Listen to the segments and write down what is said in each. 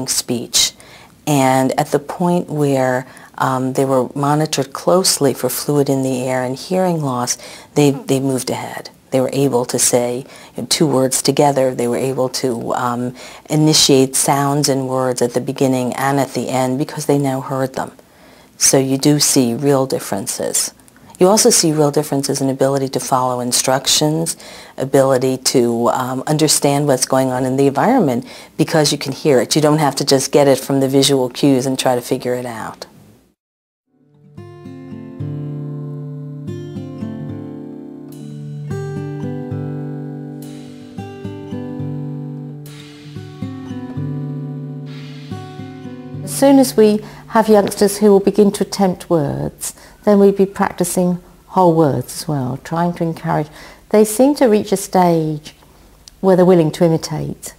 speech. And at the point where they were monitored closely for fluid in the air and hearing loss, they moved ahead. They were able to say two words together. They were able to initiate sounds and words at the beginning and at the end because they now heard them. So you do see real differences. You also see real differences in ability to follow instructions, ability to understand what's going on in the environment because you can hear it. You don't have to just get it from the visual cues and try to figure it out. As soon as we have youngsters who will begin to attempt words, then we'd be practicing whole words as well, trying to encourage. They seem to reach a stage where they're willing to imitate.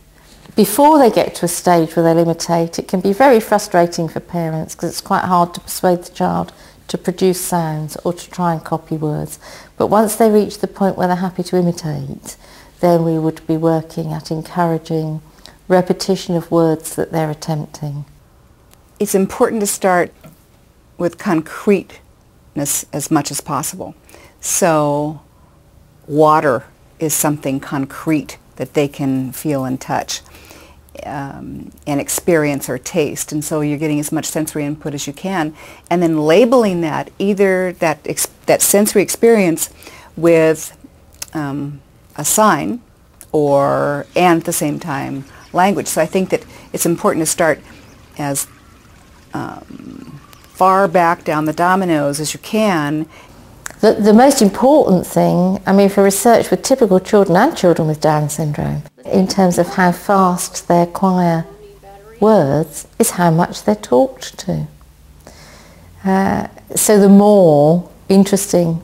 Before they get to a stage where they'll imitate, it can be very frustrating for parents because it's quite hard to persuade the child to produce sounds or to try and copy words. But once they reach the point where they're happy to imitate, then we would be working at encouraging repetition of words that they're attempting. It's important to start with concreteness as much as possible. So water is something concrete that they can feel and touch and experience or taste. And so you're getting as much sensory input as you can. And then labeling that, either that sensory experience with a sign and at the same time language. So I think that it's important to start as far back down the dominoes as you can. The most important thing, I mean, for research with typical children and children with Down syndrome, in terms of how fast they acquire words, is how much they're talked to. So the more interesting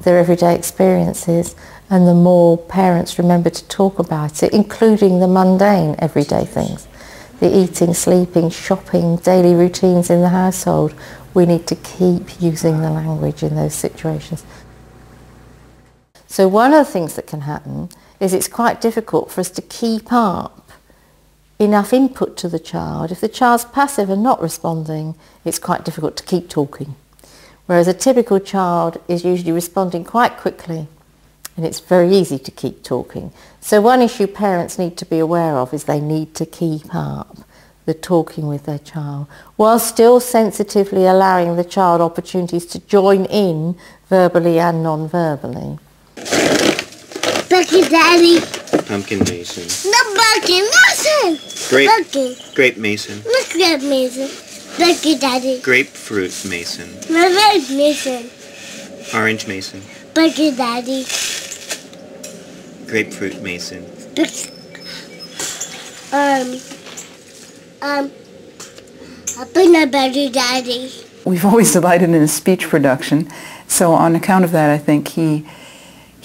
their everyday experience is, and the more parents remember to talk about it, including the mundane everyday things. The eating, sleeping, shopping, daily routines in the household. We need to keep using the language in those situations. So one of the things that can happen is it's quite difficult for us to keep up enough input to the child. If the child's passive and not responding, it's quite difficult to keep talking. Whereas a typical child is usually responding quite quickly, and it's very easy to keep talking. So one issue parents need to be aware of is they need to keep up the talking with their child, while still sensitively allowing the child opportunities to join in verbally and non-verbally. Bucket Daddy. Pumpkin Mason. The Bucket Mason. Grape. Bucket. Grape Mason. Look at Mason. Bucket Daddy. Grapefruit Mason. Red Mason. Orange Mason. Bucket Daddy. Grapefruit Mason. A peanut butter daddy. We've always delighted in his speech production, so on account of that I think he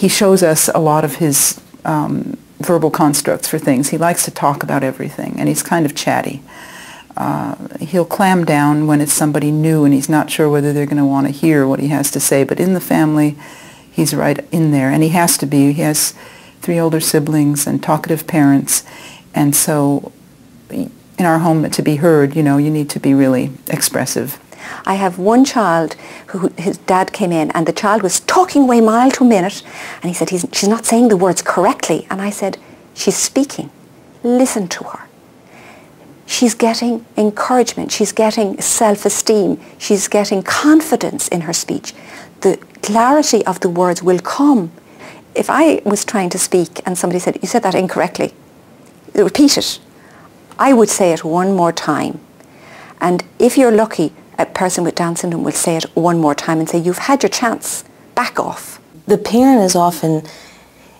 shows us a lot of his verbal constructs for things. He likes to talk about everything, and he's kind of chatty. He'll clam down when it's somebody new and he's not sure whether they're going to want to hear what he has to say, but in the family he's right in there, and he has to be. He has 3 older siblings and talkative parents, and so in our home, to be heard, you know, you need to be really expressive. I have one child who his dad came in and the child was talking away mile to a minute, and he said, she's not saying the words correctly. And I said, she's speaking. Listen to her. She's getting encouragement. She's getting self-esteem. She's getting confidence in her speech. The clarity of the words will come. If I was trying to speak and somebody said, you said that incorrectly, repeat it. I would say it one more time. And if you're lucky, a person with Down syndrome will say it one more time and say, you've had your chance, back off. The parent is often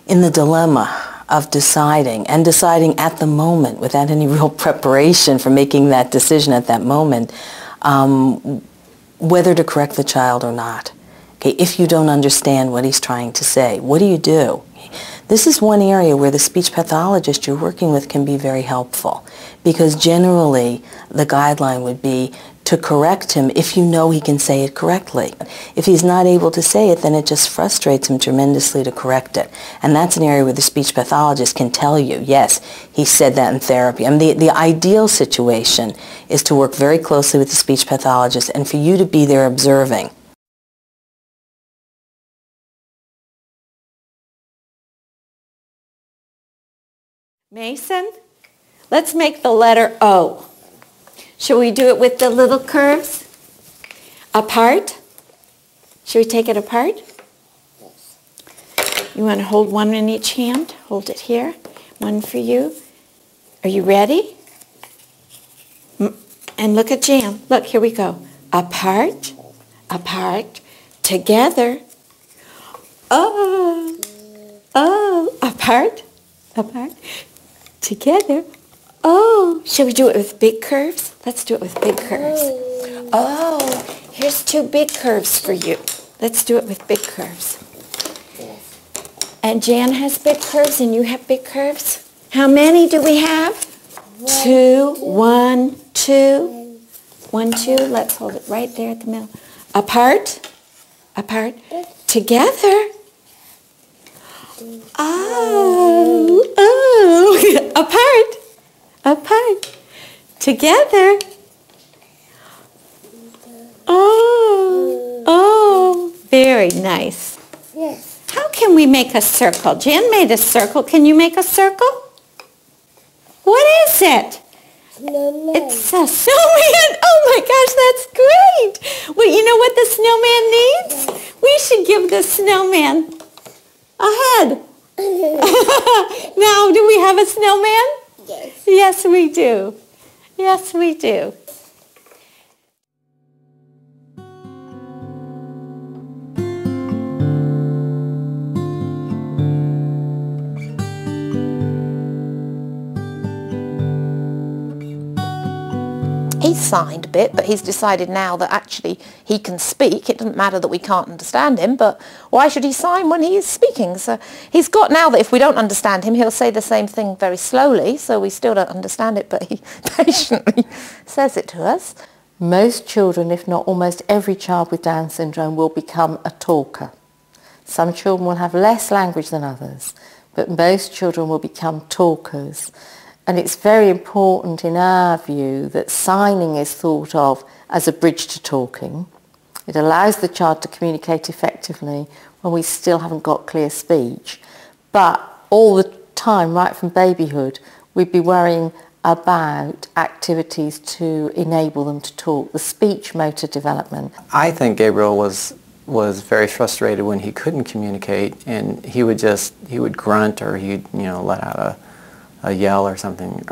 in the dilemma of deciding at the moment without any real preparation for making that decision at that moment, whether to correct the child or not. Okay, if you don't understand what he's trying to say, what do you do? This is one area where the speech pathologist you're working with can be very helpful, because generally the guideline would be to to correct him if you know he can say it correctly. If he's not able to say it, then it just frustrates him tremendously to correct it. And that's an area where the speech pathologist can tell you, yes, he said that in therapy. I mean, the ideal situation is to work very closely with the speech pathologist and for you to be there observing. Mason, let's make the letter O. Shall we do it with the little curves? Apart? Should we take it apart? You want to hold one in each hand? Hold it here. One for you. Are you ready? And look at Jan. Look, here we go. Apart, apart, together. Oh, oh, apart, apart, together. Oh, shall we do it with big curves? Let's do it with big curves. Oh, here's two big curves for you. Let's do it with big curves. And Jan has big curves and you have big curves. How many do we have? Two, one, two. One, two. Let's hold it right there at the middle. Apart, apart, together. Oh, oh, apart. Apart, together. Oh, oh, very nice. Yes. How can we make a circle? Jan made a circle. Can you make a circle? What is it? Snowman. It's a snowman. Oh my gosh, that's great. Well, you know what the snowman needs? We should give the snowman a head. Now, do we have a snowman? Yes. Yes, we do. Yes, we do. He's signed a bit, but he's decided now that actually he can speak. It doesn't matter that we can't understand him, but why should he sign when he is speaking? So he's got now that if we don't understand him, he'll say the same thing very slowly, so we still don't understand it, but he patiently says it to us. Most children, if not almost every child with Down syndrome, will become a talker. Some children will have less language than others, but most children will become talkers. And it's very important in our view that signing is thought of as a bridge to talking. It allows the child to communicate effectively when we still haven't got clear speech. But all the time, right from babyhood, we'd be worrying about activities to enable them to talk, the speech motor development. I think Gabriel was very frustrated when he couldn't communicate, and he would grunt, or he'd let out a yell or something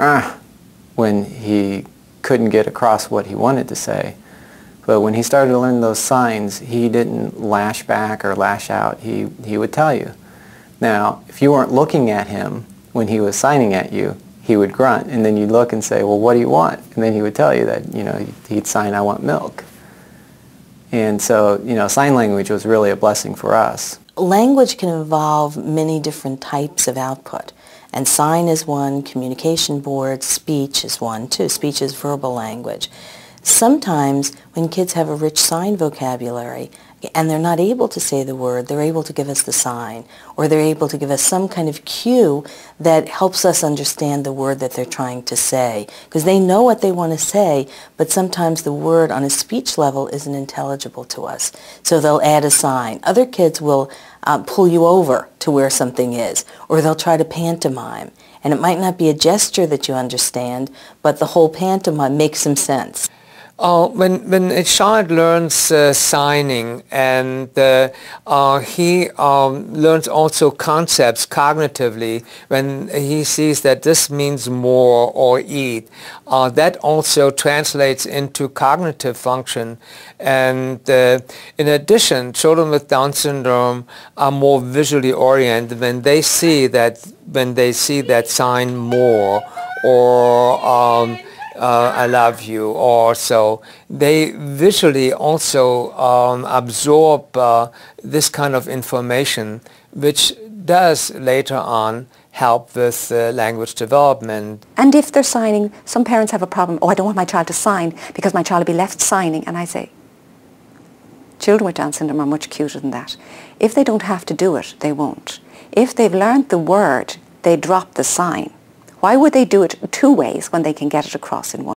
when he couldn't get across what he wanted to say. But when he started to learn those signs, he didn't lash back or lash out. He would tell you. Now, if you weren't looking at him when he was signing at you, he would grunt, and then you'd look and say, well, what do you want? And then he would tell you that, he'd sign, I want milk. And so, sign language was really a blessing for us. Language can involve many different types of output. And sign is one, communication boards, speech is one too. Speech is verbal language. Sometimes when kids have a rich sign vocabulary and they're not able to say the word, they're able to give us the sign, or they're able to give us some kind of cue that helps us understand the word that they're trying to say. Because they know what they want to say, but sometimes the word on a speech level isn't intelligible to us. So they'll add a sign. Other kids will pull you over to where something is, or they'll try to pantomime. And it might not be a gesture that you understand, but the whole pantomime makes some sense. When a child learns signing, and he learns also concepts cognitively, when he sees that this means more or eat, that also translates into cognitive function. And in addition, children with Down syndrome are more visually oriented when they see that sign more, or I love you, or so. They visually also absorb this kind of information, which does later on help with language development. And if they're signing, some parents have a problem, oh, I don't want my child to sign because my child will be left signing. And I say, children with Down syndrome are much cuter than that. If they don't have to do it, they won't. If they've learned the word, they drop the sign. Why would they do it 2 ways when they can get it across in one?